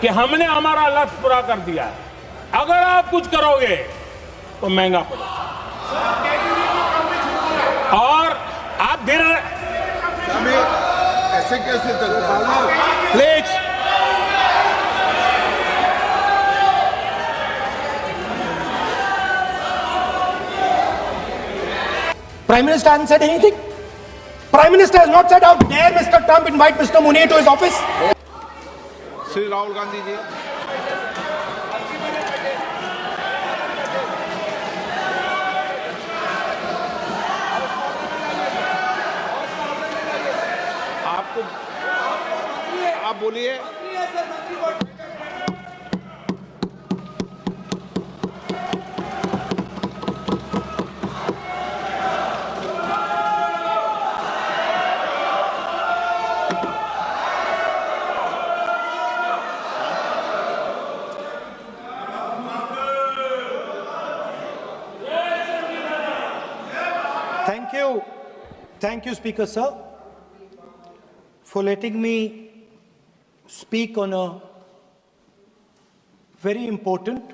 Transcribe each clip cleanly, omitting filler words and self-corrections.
कि हमने हमारा लक्ष्य पूरा कर दिया है। अगर आप कुछ करोगे तो महंगा पड़ेगा। और आप धीरे ऐसे कैसे चलता है? Please Prime Minister hasn't said anything. Prime Minister has not said, how dare Mr. Trump invite Mr. Mooney to his office. Shri Rahul Gandhi ji, आपको आप बोलिए। Thank you, Speaker Sir, for letting me speak on a very important,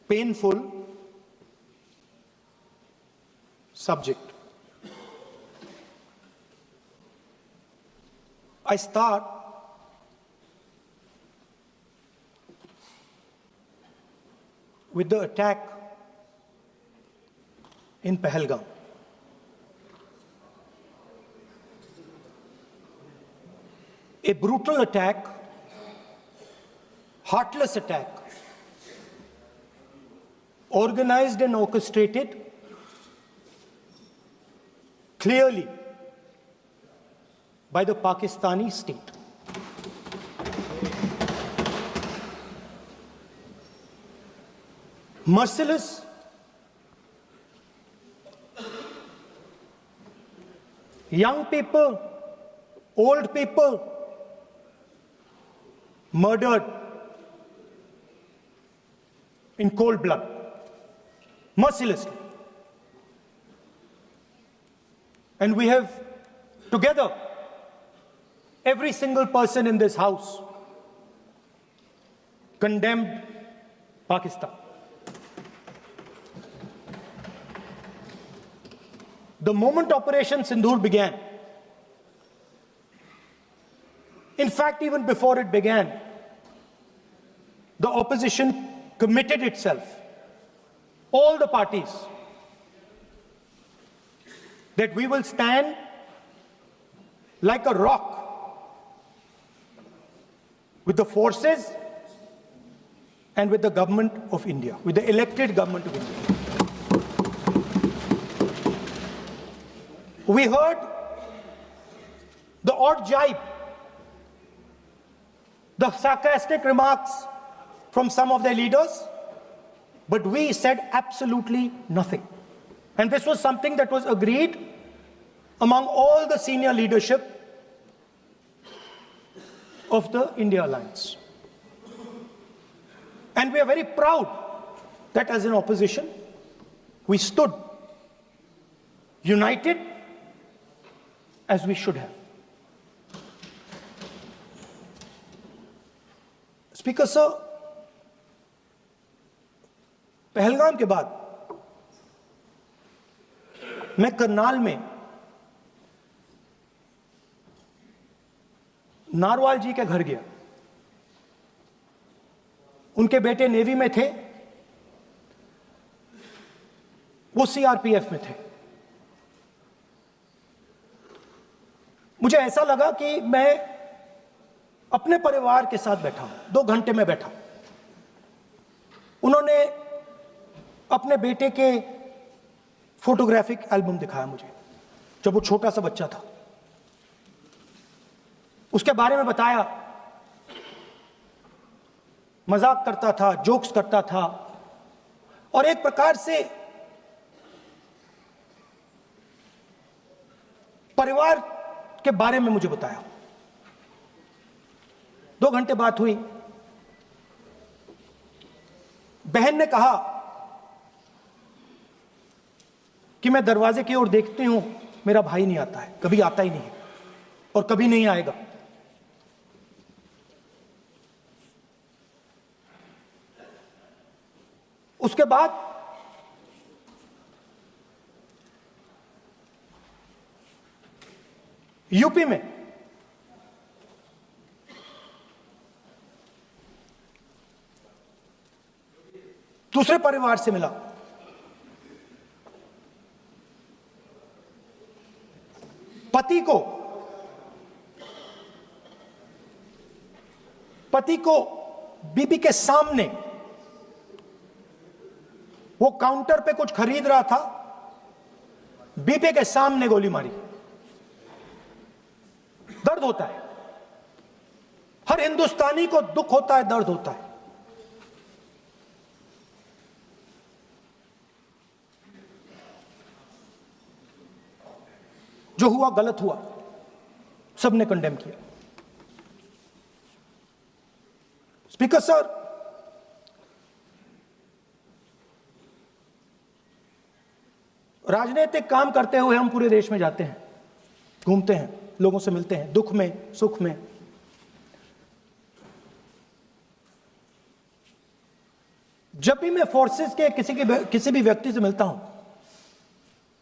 painful subject. I start with the attack in Pahalgam. A brutal attack, heartless attack, organized and orchestrated clearly by the Pakistani state. Merciless, young people, old people murdered in cold blood, mercilessly. And we have together, every single person in this house, condemned Pakistan. The moment Operation Sindoor began, in fact, even before it began, the opposition committed itself, all the parties, that we will stand like a rock with the forces and with the government of India, with the elected government of India. We heard the odd jibe, the sarcastic remarks from some of their leaders, but we said absolutely nothing. And this was something that was agreed among all the senior leadership of the India Alliance. And we are very proud that as an opposition, we stood united as we should have. Speaker Sir, Pahalgam के बाद मैं करनाल में narwhal जी के घर गया। उनके बेटे navy में थे, वो सीआरपीएफ में थे। मुझे ऐसा लगा कि मैं अपने परिवार के साथ बैठा हूं। 2 घंटे में बैठा। उन्होंने अपने बेटे के फोटोग्राफिक एल्बम दिखाया मुझे, जब वो छोटा सा बच्चा था। उसके बारे में बताया, मजाक करता था, जोक्स करता था, और एक प्रकार से परिवार के बारे में मुझे बताया। 2 घंटे बात हुई। बहन ने कहा कि मैं दरवाजे की ओर देखती हूं, मेरा भाई नहीं आता है, कभी आता ही नहीं है, और कभी नहीं आएगा। उसके बाद यूपी में दूसरे परिवार से मिला। पति को बीबी के सामने वो काउंटर पे कुछ खरीद रहा था, बीबी के सामने गोली मारी। दर्द होता है, हर हिंदुस्तानी को दुख होता है, दर्द होता है। जो हुआ गलत हुआ, सबने कंडेम किया। स्पीकर सर, राजनीतिक काम करते हुए हम पूरे देश में जाते हैं, घूमते हैं, लोगों से मिलते हैं, दुख में सुख में। जब भी मैं फोर्सेस के किसी भी व्यक्ति से मिलता हूं,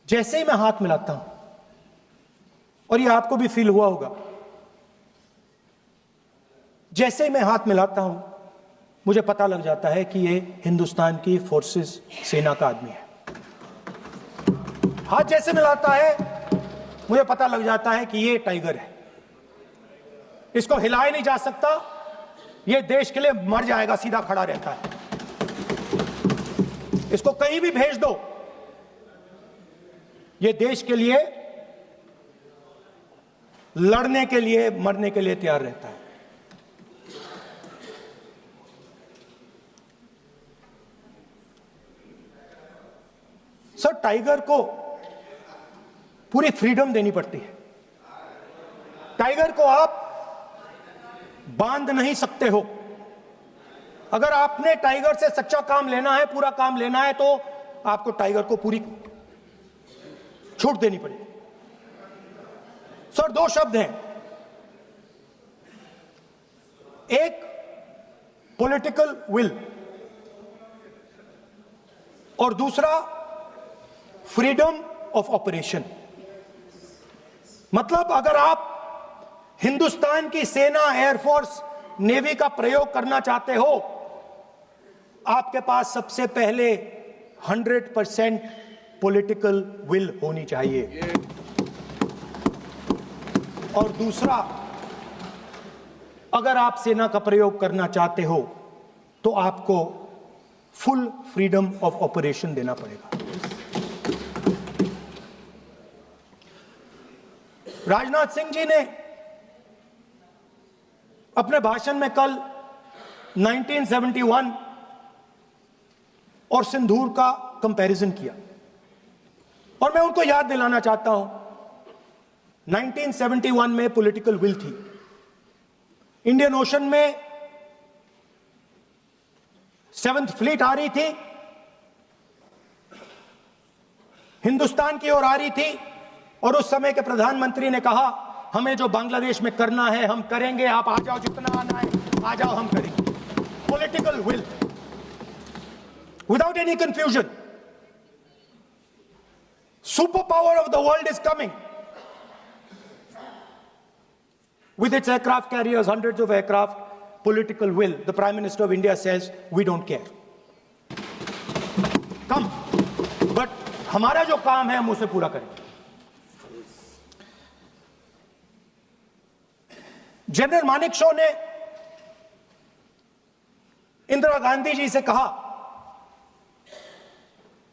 जैसे ही मैं हाथ मिलाता हूं, और ये आपको भी फील हुआ होगा, जैसे ही मैं हाथ मिलाता हूं मुझे पता लग जाता है कि ये हिंदुस्तान की फोर्सेस सेना का आदमी है। हाथ जैसे मिलाता है मुझे पता लग जाता है कि ये टाइगर है, इसको हिलाया नहीं जा सकता, ये देश के लिए मर जाएगा, सीधा खड़ा रहता है। इसको कहीं भी भेज दो, ये देश के लिए लड़ने के लिए, मरने के लिए तैयार रहता है। सर, टाइगर को पूरी फ्रीडम देनी पड़ती है। टाइगर को आप बांध नहीं सकते हो। अगर आपने टाइगर से सच्चा काम लेना है, पूरा काम लेना है, तो आपको टाइगर को पूरी छूट देनी पड़ेगी। सर, दो शब्द हैं, एक पॉलिटिकल विल और दूसरा फ्रीडम ऑफ ऑपरेशन। मतलब अगर आप हिंदुस्तान की सेना, एयरफोर्स, नेवी का प्रयोग करना चाहते हो, आपके पास सबसे पहले 100% पॉलिटिकल विल होनी चाहिए, और दूसरा, अगर आप सेना का प्रयोग करना चाहते हो तो आपको फुल फ्रीडम ऑफ ऑपरेशन देना पड़ेगा। राजनाथ सिंह जी ने अपने भाषण में कल 1971 और सिंदूर का कंपैरिजन किया, और मैं उनको याद दिलाना चाहता हूं, 1971 में पॉलिटिकल विल थी। इंडियन ओशन में 7th फ्लीट आ रही थी, हिंदुस्तान की ओर आ रही थी, और उस समय के प्रधानमंत्री ने कहा, हमें जो बांग्लादेश में करना है हम करेंगे, आप आ जाओ, जितना आना है आ जाओ, हम करेंगे। Political will, without any confusion. Super power of the world is coming with its aircraft carriers, hundreds of aircraft, political will. The Prime Minister of India says, we don't care. Come. But हमारा जो काम है हम उसे पूरा करेंगे। General Manekshaw ने इंदिरा गांधी जी से कहा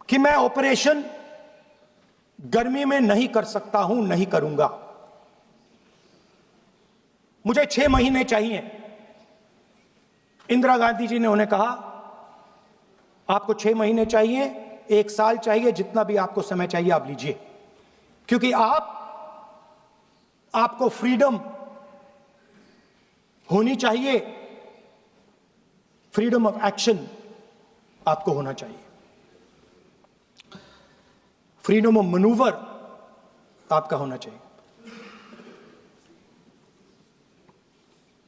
कि मैं ऑपरेशन गर्मी में नहीं कर सकता हूं, नहीं करूंगा, मुझे 6 महीने चाहिए। इंदिरा गांधी जी ने उन्हें कहा, आपको 6 महीने चाहिए, 1 साल चाहिए, जितना भी आपको समय चाहिए आप लीजिए, क्योंकि आपको फ्रीडम होनी चाहिए, फ्रीडम ऑफ एक्शन आपको होना चाहिए, फ्रीडम ऑफ मैनूवर आपका होना चाहिए।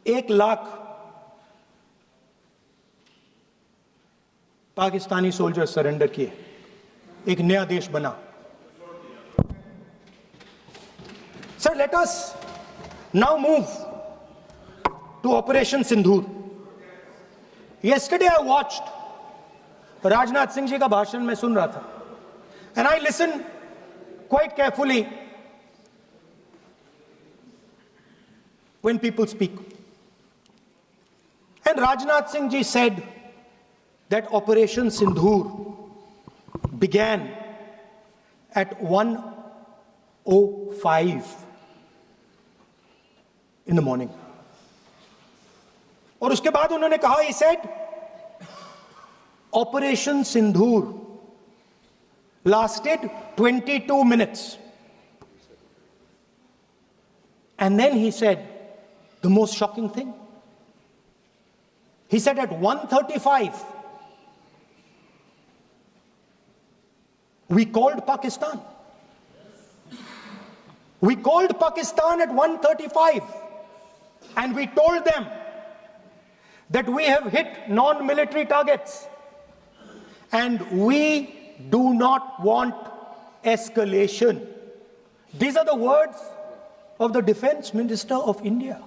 1 लाख पाकिस्तानी सोल्जर सरेंडर किए, एक नया देश बना। Sir, let us now move to Operation Sindhur. Yesterday I watched Rajnath Singh ji का भाषण मैं सुन रहा था, and I listened quite carefully when people speak. And Rajnath Singh ji said that Operation Sindhur began at 1:05 in the morning. और उसके बाद उन्होंने कहा, he said, Operation Sindhur lasted 22 minutes. And then he said the most shocking thing. He said at 1:35, we called Pakistan. We called Pakistan at 1:35 and we told them that we have hit non-military targets and we do not want escalation. These are the words of the Defense Minister of India.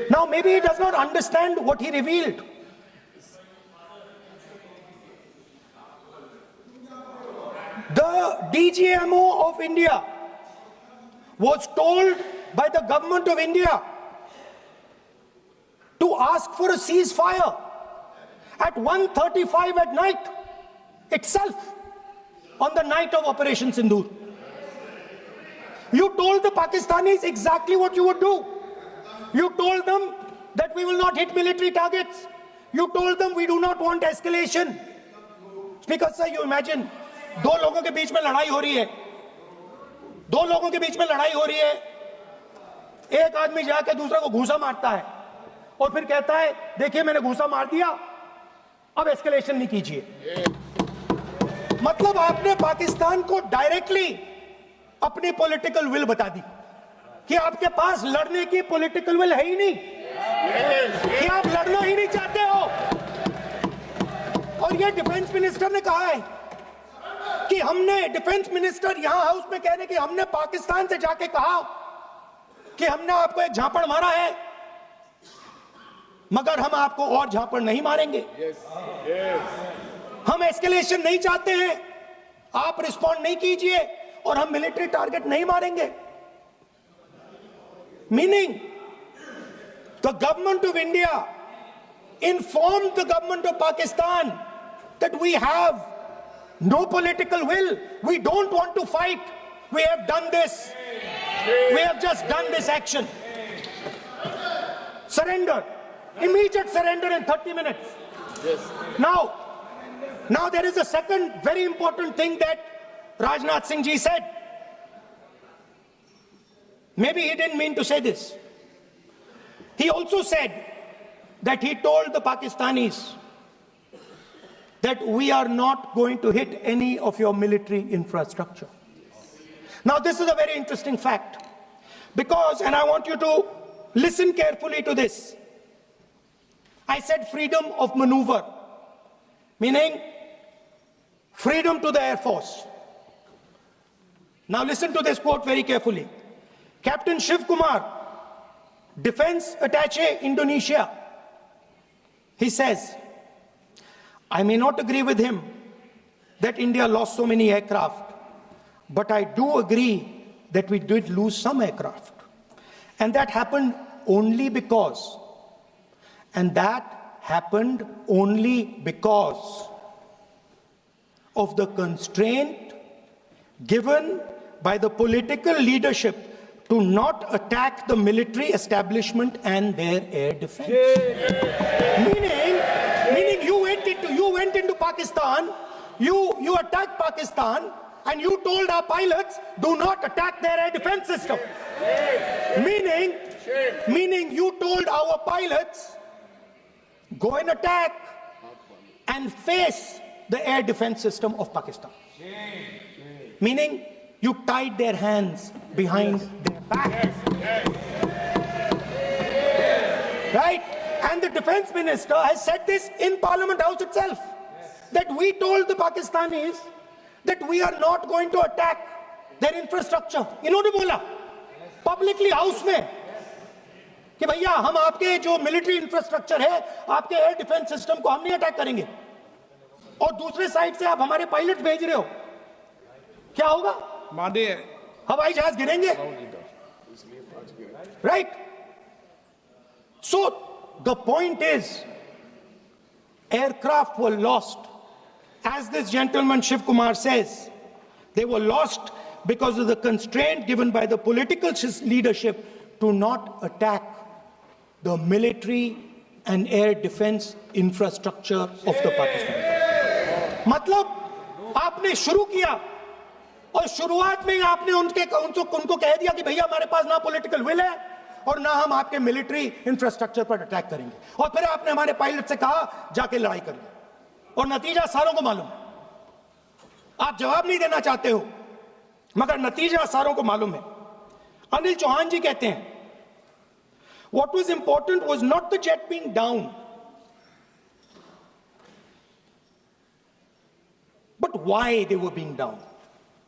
Now, maybe he does not understand what he revealed. The DGMO of India was told by the government of India to ask for a ceasefire at 1:35 at night itself, on the night of Operation Sindhur. You told the Pakistanis exactly what you would do. You told them that we will not hit military targets. You told them we do not want escalation. Speaker sir, you imagine, दो लोगों के बीच में लड़ाई हो रही है, दो लोगों के बीच में लड़ाई हो रही है, एक आदमी जाके दूसरे को घूसा मारता है और फिर कहता है देखिए मैंने घूसा मार दिया, अब एस्केलेशन नहीं कीजिए। मतलब आपने पाकिस्तान को डायरेक्टली अपनी पॉलिटिकल विल बता दी कि आपके पास लड़ने की पॉलिटिकल विल है ही नहीं, कि आप लड़ना ही नहीं चाहते हो। और ये डिफेंस मिनिस्टर ने कहा है कि हमने, डिफेंस मिनिस्टर यहां हाउस में कह रहे कि हमने पाकिस्तान से जाके कहा कि हमने आपको एक झापड़ मारा है मगर हम आपको और झापड़ नहीं मारेंगे। हम एस्केलेशन नहीं चाहते हैं, आप रिस्पॉन्ड नहीं कीजिए और हम मिलिट्री टारगेट नहीं मारेंगे। Meaning the government of India informed the government of Pakistan that we have no political will, we don't want to fight, we have done this, we have just done this action. Surrender, immediate surrender in 30 minutes. Now there is a second very important thing that Rajnath Singh ji said. Maybe he didn't mean to say this. He also said that he told the Pakistanis that we are not going to hit any of your military infrastructure. Now this is a very interesting fact because, and I want you to listen carefully to this, I said freedom of maneuver, meaning freedom to the Air Force. Now listen to this quote very carefully. Captain Shiv Kumar, Defense Attaché Indonesia, he says, I may not agree with him that India lost so many aircraft, but I do agree that we did lose some aircraft. And that happened only because, of the constraint given by the political leadership to not attack the military establishment and their air defense. Meaning you went into Pakistan, you attacked Pakistan, and you told our pilots, do not attack their air defense system. Meaning you told our pilots, go and attack and face the air defense system of Pakistan. Meaning you tied their hands behind their back. defense minister has said this in Parliament House itself, that we told the Pakistanis that we are not going to attack their infrastructure. इन्होंने बोला publicly house में कि भैया हम आपके जो military infrastructure है, आपके एयर डिफेंस सिस्टम को हम नहीं अटैक करेंगे, और दूसरे साइड से आप हमारे पायलट भेज रहे हो, क्या होगा? माननीय हवाई जहाज गिरेंगे, right? So the point is, aircraft were lost, as this gentleman Shiv Kumar says, they were lost because of the constraint given by the political leadership to not attack the military and air defense infrastructure of the Pakistan. मतलब आपने शुरू किया और शुरुआत में ही आपने उनको कह दिया कि भैया हमारे पास ना पॉलिटिकल विल है और ना हम आपके मिलिट्री इंफ्रास्ट्रक्चर पर अटैक करेंगे, और फिर आपने हमारे पायलट से कहा जाके लड़ाई करिए, और नतीजा सारों को मालूम है। आप जवाब नहीं देना चाहते हो, मगर नतीजा सारों को मालूम है। अनिल चौहान जी कहते हैं, what was important was not the jet being down, but why they were being down.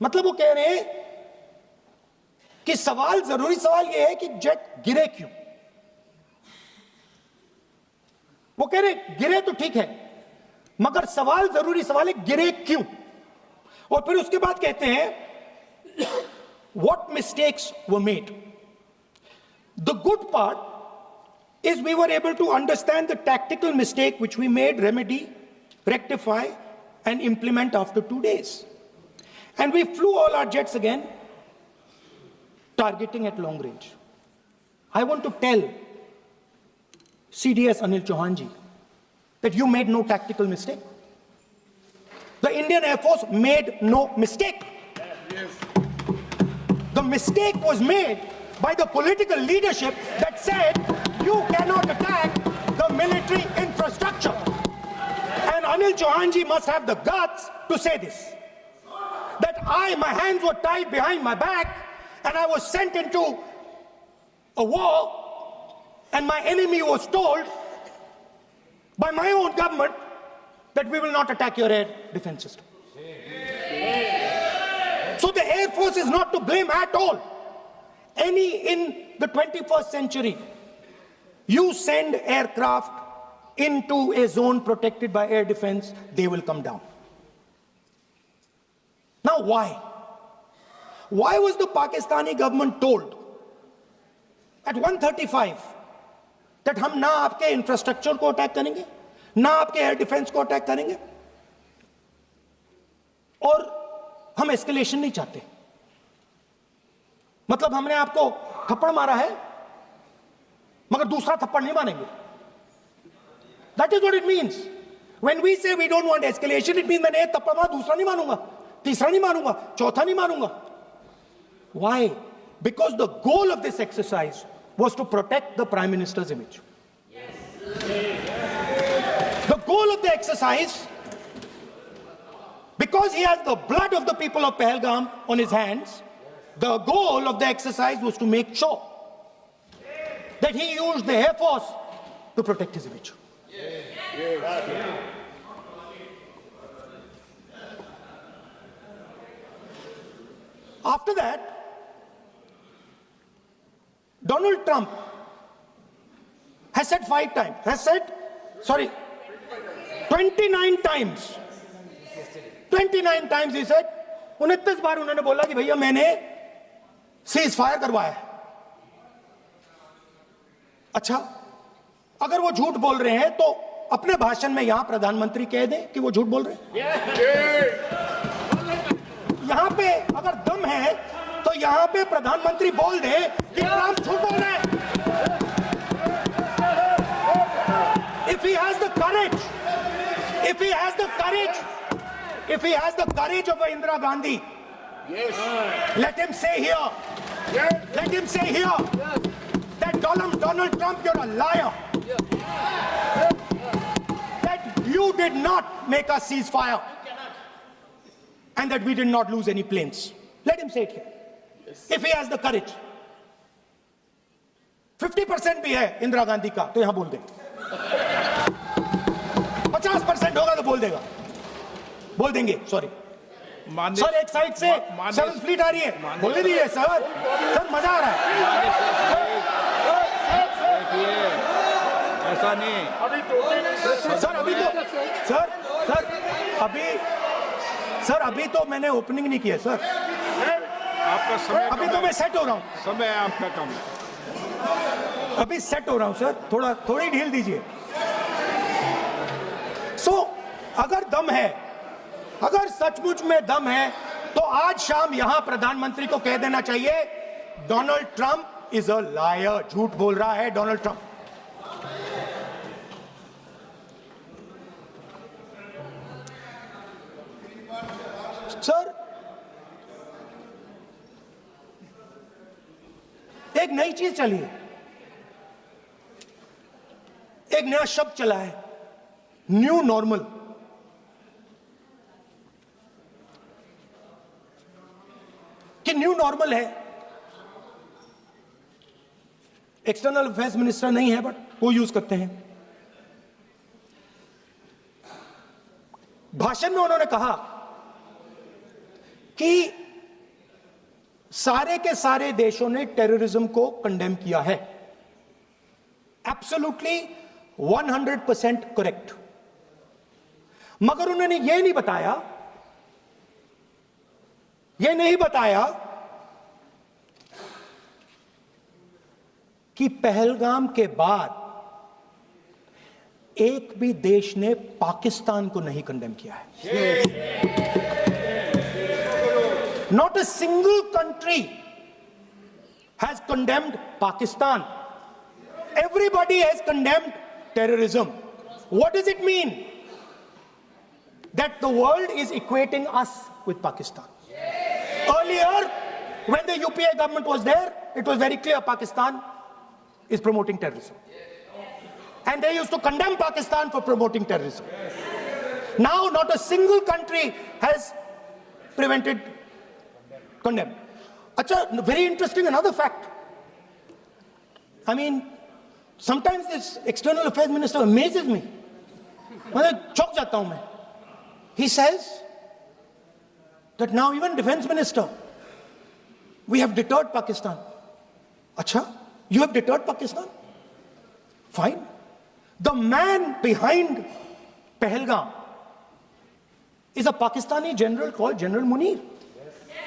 मतलब वो कह रहे हैं कि जरूरी सवाल यह है कि जेट गिरे क्यों। वो कह रहे गिरे तो ठीक है, मगर जरूरी सवाल है गिरे क्यों। और फिर उसके बाद कहते हैं what mistakes were made. The good part is we were able to understand the tactical mistake which we made, remedy, rectify and implement after 2 days. And we flew all our jets again, targeting at long range. I want to tell CDS Anil Chauhan ji that you made no tactical mistake. The Indian Air Force made no mistake. The mistake was made by the political leadership that said you cannot attack the military infrastructure. And Anil Chauhan ji must have the guts to say this, that my hands were tied behind my back and I was sent into a war, and my enemy was told by my own government that we will not attack your air defense system. So the Air Force is not to blame at all. In the 21st century, you send aircraft into a zone protected by air defense, they will come down. Now why? Why was the Pakistani government told at 1:35 that हम ना आपके infrastructure को attack करेंगे, ना आपके air defence को attack करेंगे, और हम एस्केलेशन नहीं चाहते? मतलब हमने आपको थप्पड़ मारा है मगर दूसरा थप्पड़ नहीं मारेंगे. That is what it means. When we say we don't want escalation, it means मैंने एक थप्पड़ मारा, दूसरा नहीं मारूंगा, तीसरा नहीं मारूंगा, चौथा नहीं मारूंगा. Why? Because the goal of this exercise was to protect the Prime Minister's image. The goal of the exercise, because he has the blood of the people of Pahalgam on his hands, the goal of the exercise was to make sure that he used the Air Force to protect his image. After that, Donald Trump has said 29 times. 29 times he said, 29 बार उन्होंने बोला कि भैया मैंने cease fire करवाया. अच्छा, अगर वो झूठ बोल रहे हैं तो अपने भाषण में यहां प्रधानमंत्री कह दें कि वो झूठ बोल रहे हैं. यहां पे अगर दम है तो यहां पे प्रधानमंत्री बोल दे कि ट्रंप झूठ बोल रहे हैं. If he has the courage, if he has the courage of Indira Gandhi, let him say here, that Donald Trump, you're a liar. That you did not make us cease fire, and that we did not lose any planes. Let him say it here. If he has the courage. 50% भी है इंदिरा गांधी का, तो यहां बोल दे. बोल देगा, बोल देंगे, सॉरी माननीय सर। एक साइड से सेवन फ्लीट आ रही है, बोलने दीजिए सर। सर मजा आ रहा है। ऐसा नहीं। सर अभी तो सर अभी तो मैंने ओपनिंग नहीं किया सर। आपका समय अभी तो मैं सेट हो रहा हूँ, समय है आपका कम। अभी सेट हो रहा हूँ सर, थोड़ी ढील दीजिए। अगर दम है, अगर सचमुच में दम है, तो आज शाम यहां प्रधानमंत्री को कह देना चाहिए Donald Trump is a liar, झूठ बोल रहा है डोनाल्ड ट्रंप। सर एक नई चीज चली है, एक नया शब्द चला है, न्यू नॉर्मल। कि न्यू नॉर्मल है, एक्सटर्नल अफेयर्स मिनिस्टर नहीं है बट वो यूज करते हैं। भाषण में उन्होंने कहा कि सारे के सारे देशों ने टेररिज्म को कंडेम किया है। Absolutely 100% correct. मगर उन्होंने यह नहीं बताया कि पहलगाम के बाद एक भी देश ने पाकिस्तान को नहीं कंडेम किया है। Not a single country has condemned Pakistan. Everybody has condemned terrorism. What does it mean? That the world is equating us with Pakistan. Earlier, when the UPA government was there, it was very clear Pakistan is promoting terrorism. And they used to condemn Pakistan for promoting terrorism. Now, not a single country has condemned. Achha, very interesting, another fact. I mean, sometimes this external affairs minister amazes me. मतलब चौंक जाता हूं मैं. He says that now even defense minister, we have deterred Pakistan. Acha, you have deterred Pakistan? Fine. The man behind Pahalgam is a Pakistani general called General Munir,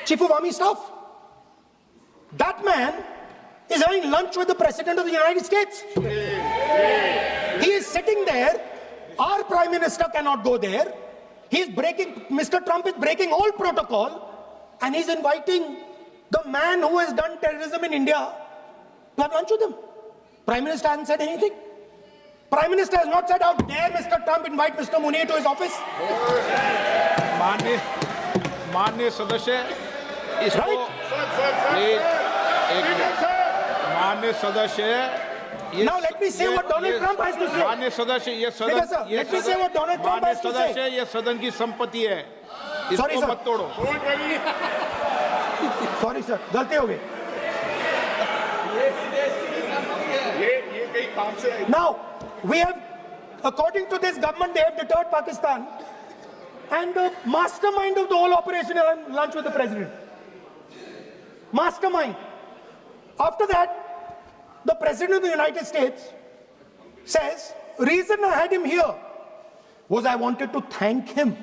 Chief of Army Staff. That man is having lunch with the President of the United States. He is sitting there. Our Prime Minister cannot go there. Mr. Trump is breaking all protocol, and he's inviting the man who has done terrorism in India to have lunch with him. Prime Minister hasn't said anything. Prime Minister has not said, how dare Mr. Trump invite Mr. Munir to his office. माननीय सदस्य इसको माननीय सदस्य Now let me say what Donald Trump has to say. माननीय सदस्य ये सदन Let me say what Donald Trump has to सदस्य say. ये सदन की संपत्ति है, Sorry, इसको sir. मत तोड़ो। Sorry sir, गलती हो गई. Now we have, according to this government, they have deterred Pakistan, and the mastermind of the whole operation is having lunch with the president. Mastermind. After that, the President of the United States says, reason I had him here was I wanted to thank him.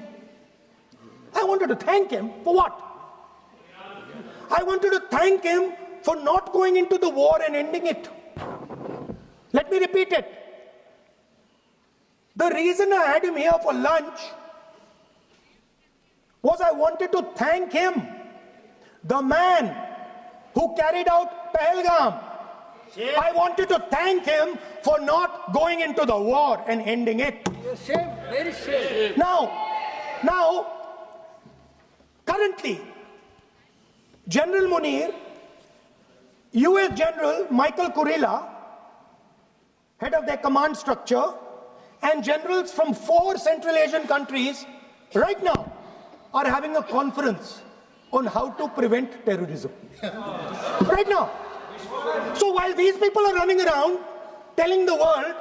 I wanted to thank him for what? I wanted to thank him for not going into the war and ending it. Let me repeat it. The reason I had him here for lunch was I wanted to thank him, the man who carried out Pahalgam. I wanted to thank him for not going into the war and ending it. Shame, very shame. Now, currently, General Munir, US General Michael Kurilla, head of their command structure, and generals from 4 Central Asian countries right now are having a conference on how to prevent terrorism. Right now. So while these people are running around telling the world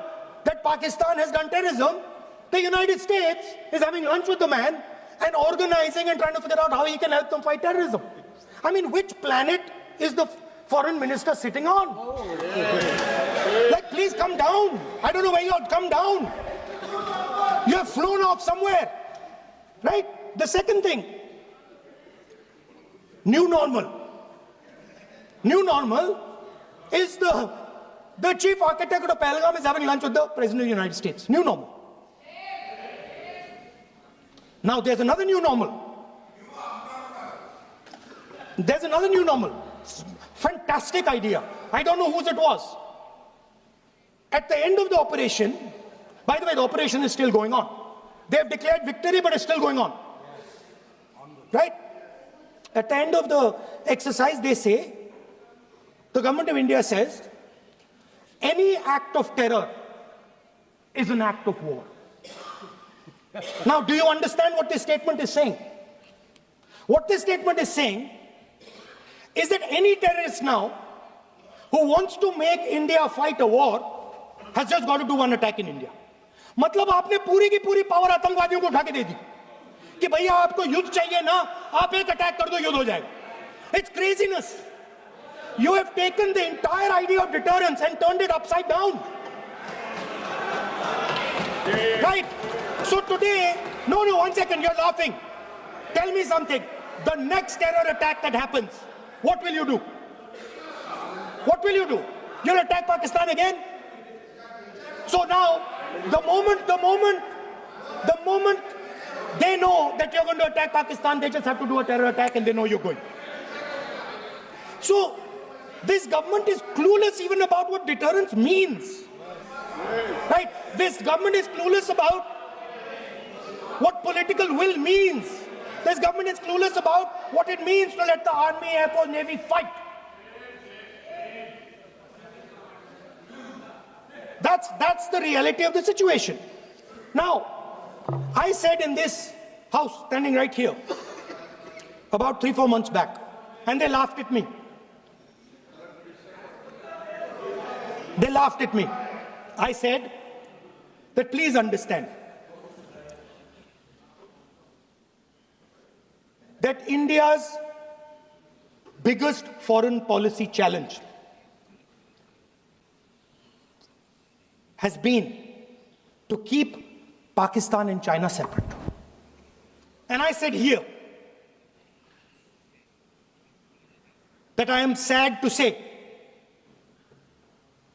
that Pakistan has done terrorism, The United States is having lunch with the man and organizing and trying to figure out how he can help them fight terrorism. I mean, which planet is the foreign minister sitting on? Like, please come down. I don't know where you are. Come down. You have flown off somewhere. Right? The second thing, new normal. New normal is the chief architect of Pahalgam is having lunch with the President of the United States. New normal. Now there's another new normal. There's another new normal. Fantastic idea. I don't know whose it was. At the end of the operation, by the way, the operation is still going on. They have declared victory, but it's still going on. Right? At the end of the exercise, they say, the government of India says, any act of terror is an act of war. Now, do you understand what this statement is saying? What this statement is saying is that any terrorist now who wants to make India fight a war has just got to do one attack in India. मतलब आपने पूरी की पूरी power आतंकवादियों को उठा के दे दी कि भैया आपको युद्ध चाहिए ना, आप एक अटैक कर दो, युद्ध हो जाएगा. It's craziness. You have taken the entire idea of deterrence and turned it upside down. Right? So today, no, one second, you're laughing. Tell me something. The next terror attack that happens, what will you do? What will you do? You'll attack Pakistan again? So now, the moment they know that you're going to attack Pakistan, they just have to do a terror attack and they know you're going. So, this government is clueless even about what deterrence means. Right? This government is clueless about what political will means. This government is clueless about what it means to let the army, air force, navy fight. That's the reality of the situation. Now, I said in this house, standing right here, about 3-4 months back, and they laughed at me. They laughed at me. I said that please understand that India's biggest foreign policy challenge has been to keep Pakistan and China separate. And I said here that I am sad to say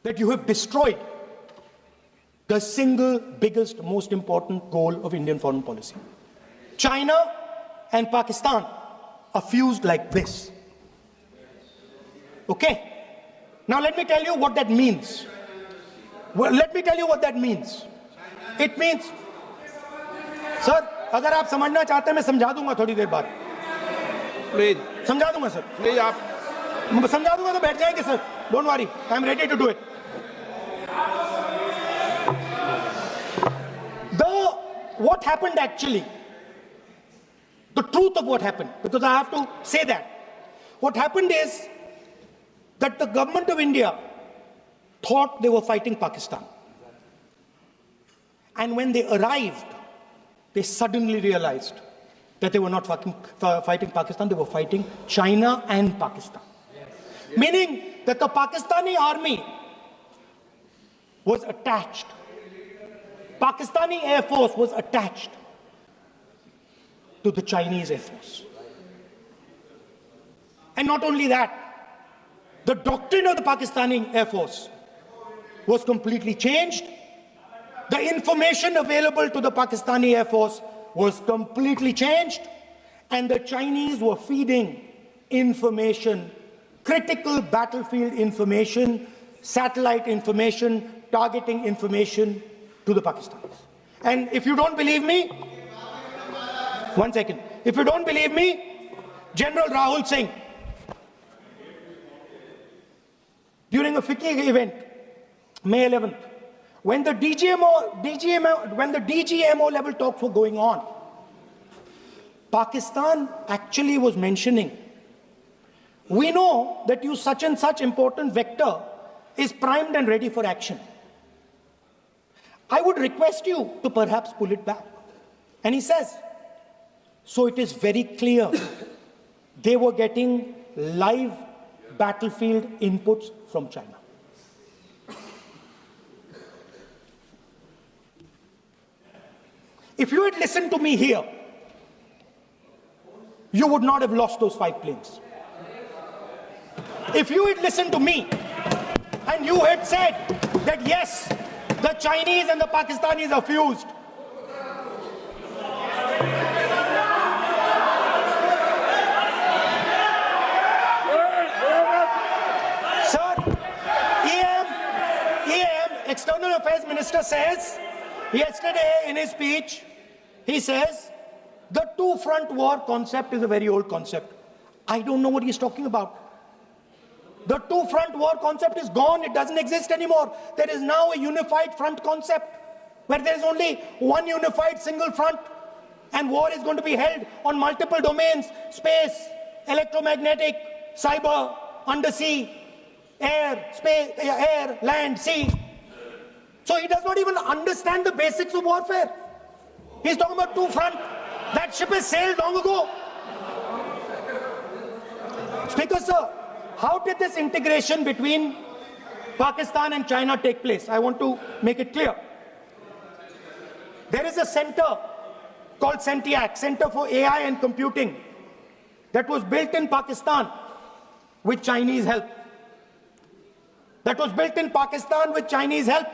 that you have destroyed the single biggest, most important goal of Indian foreign policy. China and Pakistan are fused like this. Okay? Now let me tell you what that means. Well, let me tell you what that means. It means, sir, अगर आप समझना चाहते हैं मैं समझा दूंगा थोड़ी देर बाद. प्लीज समझा दूंगा सर. प्लीज आप समझा दूंगा तो बैठ जाएंगे sir. Don't worry, I am ready to do it. What happened actually, the truth of what happened, because I have to say that. What happened is that the government of India thought they were fighting Pakistan. And when they arrived, they suddenly realized that they were not fighting Pakistan, they were fighting China and Pakistan. Yes. Meaning that the Pakistani army was attached. Pakistani Air Force was attached to the Chinese Air Force. And not only that, the doctrine of the Pakistani Air Force was completely changed. The information available to the Pakistani Air Force was completely changed. And the Chinese were feeding information, critical battlefield information, satellite information, targeting information to the Pakistanis. And if you don't believe me, one second. If you don't believe me, General Rahul Singh, during a FICCI event, May 11th, when the DGMO level talks were going on, Pakistan actually was mentioning, we know that you such and such important vector is primed and ready for action. I would request you to perhaps pull it back. And he says, so it is very clear they were getting live battlefield inputs from China. If you had listened to me here, you would not have lost those 5 planes. If you had listened to me and you had said that yes, the Chinese and the Pakistanis are fused, sir, EM, External Affairs Minister says, yesterday in his speech, he says, the two-front war concept is a very old concept. I don't know what he's talking about. The two-front war concept is gone. It doesn't exist anymore. There is now a unified front concept where there is only one unified single front, and war is going to be held on multiple domains: space, electromagnetic, cyber, undersea, air, space, air, land, sea. So he does not even understand the basics of warfare. He's talking about two front. That ship has sailed long ago. Speaker, sir, how did this integration between Pakistan and China take place? I want to make it clear. There is a center called CENTIAC, Center for AI and Computing, that was built in Pakistan with Chinese help. That was built in Pakistan with Chinese help.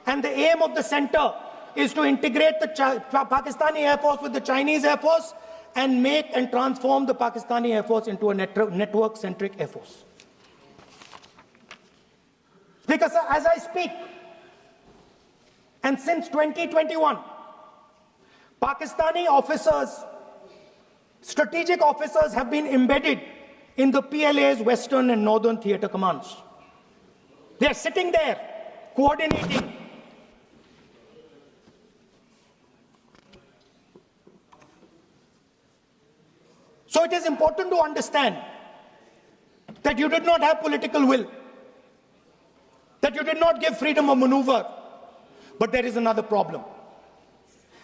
And the aim of the center is to integrate the Pakistani Air Force with the Chinese Air Force and make and transform the Pakistani Air Force into a network-centric Air Force. Speaker, sir, as I speak, and since 2021, Pakistani officers, strategic officers, have been embedded in the PLA's Western and Northern Theatre Commands. They are sitting there, coordinating. So it is important to understand that you did not have political will, that you did not give freedom of maneuver, but there is another problem.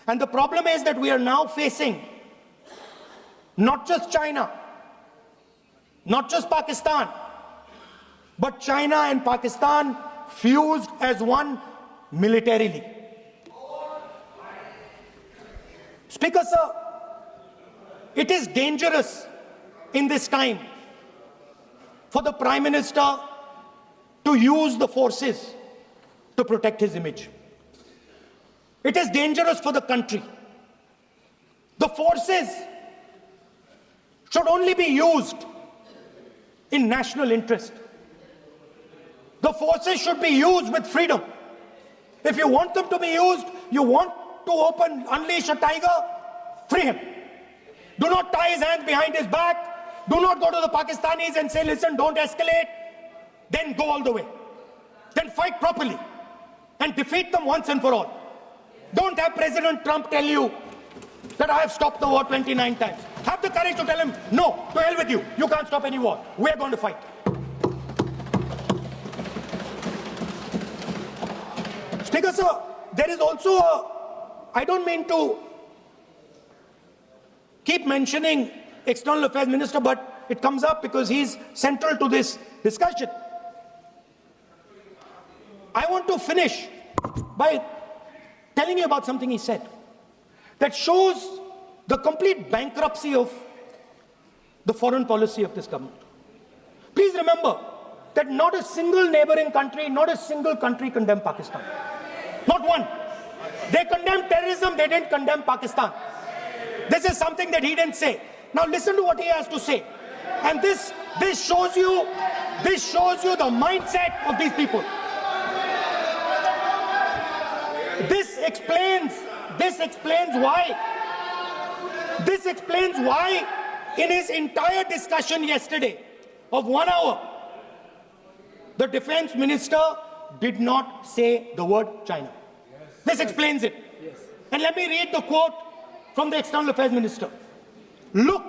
And the problem is that we are now facing not just China, not just Pakistan, but China and Pakistan fused as one militarily. Speaker, sir, it is dangerous in this time for the Prime Minister to use the forces to protect his image. It is dangerous for the country. The forces should only be used in national interest. The forces should be used with freedom. If you want them to be used, you want to unleash a tiger, free him. Do not tie his hands behind his back. Do not go to the Pakistanis and say, listen, don't escalate. Then go all the way. Then fight properly and defeat them once and for all. Don't have President Trump tell you that I have stopped the war 29 times. Have the courage to tell him, no, to hell with you. You can't stop any war. We're going to fight. Speaker, sir, there is also I don't mean to keep mentioning External Affairs Minister, but it comes up because he's central to this discussion. I want to finish by telling you about something he said that shows the complete bankruptcy of the foreign policy of this government. Please remember that not a single neighboring country, not a single country condemned Pakistan. Not one. They condemned terrorism, they didn't condemn Pakistan. This is something that he didn't say. Now listen to what he has to say. And this shows you the mindset of these people. This explains why in his entire discussion yesterday of 1 hour, the defense minister did not say the word China. This explains it. And let me read the quote from the External Affairs Minister. Look,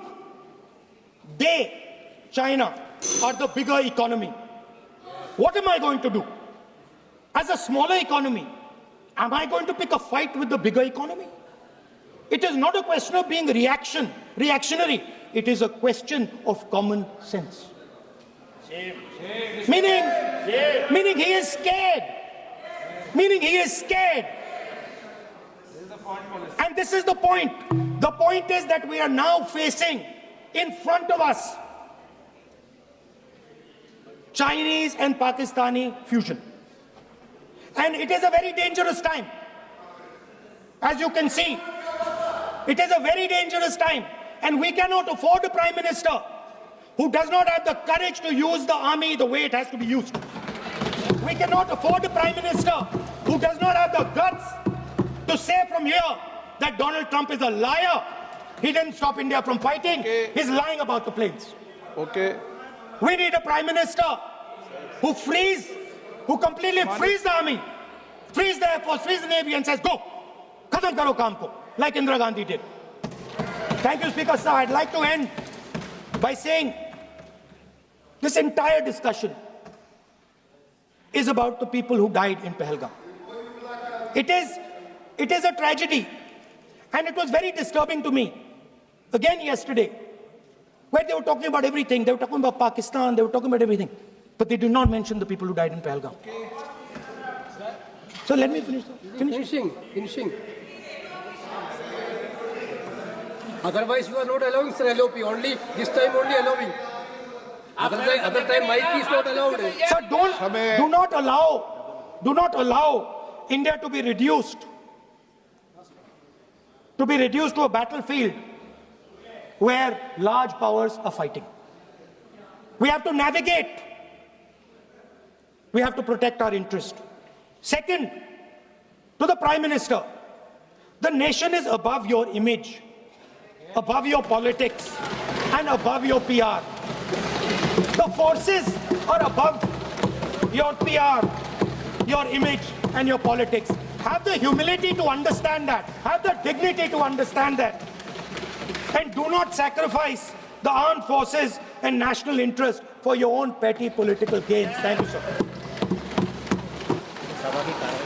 China, are the bigger economy. What am I going to do? As a smaller economy, Am I going to pick a fight with the bigger economy? It is not a question of being reactionary. It is a question of common sense. Meaning he is scared. Meaning he is scared. And this is the point. The point is that we are now facing in front of us Chinese and Pakistani fusion. And it is a very dangerous time. As you can see, it is a very dangerous time. And we cannot afford a prime minister who does not have the courage to use the army the way it has to be used. We cannot afford a prime minister who does not have the guts to say from here that Donald Trump is a liar. He didn't stop India from fighting. Okay. He's lying about the planes. Okay. We need a prime minister who completely frees the army, frees the air force, frees the navy and says, go, khatam karo kaam ko, like Indira Gandhi did. Thank you, Speaker Sir. I'd like to end by saying this entire discussion is about the people who died in Pahalgam. It is a tragedy, and it was very disturbing to me, again yesterday, where they were talking about everything. They were talking about Pakistan, they were talking about everything, but they did not mention the people who died in Pahalgam. So let me finish. Finishing. Otherwise, you are not allowing, sir, LOP. Only this time, only allowing. Other time, mic is not allowed. Sir, do not allow India to be reduced to a battlefield where large powers are fighting. We have to navigate. We have to protect our interest. Second, to the Prime Minister, the nation is above your image, above your politics, and above your PR. The forces are above your PR, your image, and your politics. Have the humility to understand that. Have the dignity to understand that. And do not sacrifice the armed forces and national interest for your own petty political gains. Thank you, sir.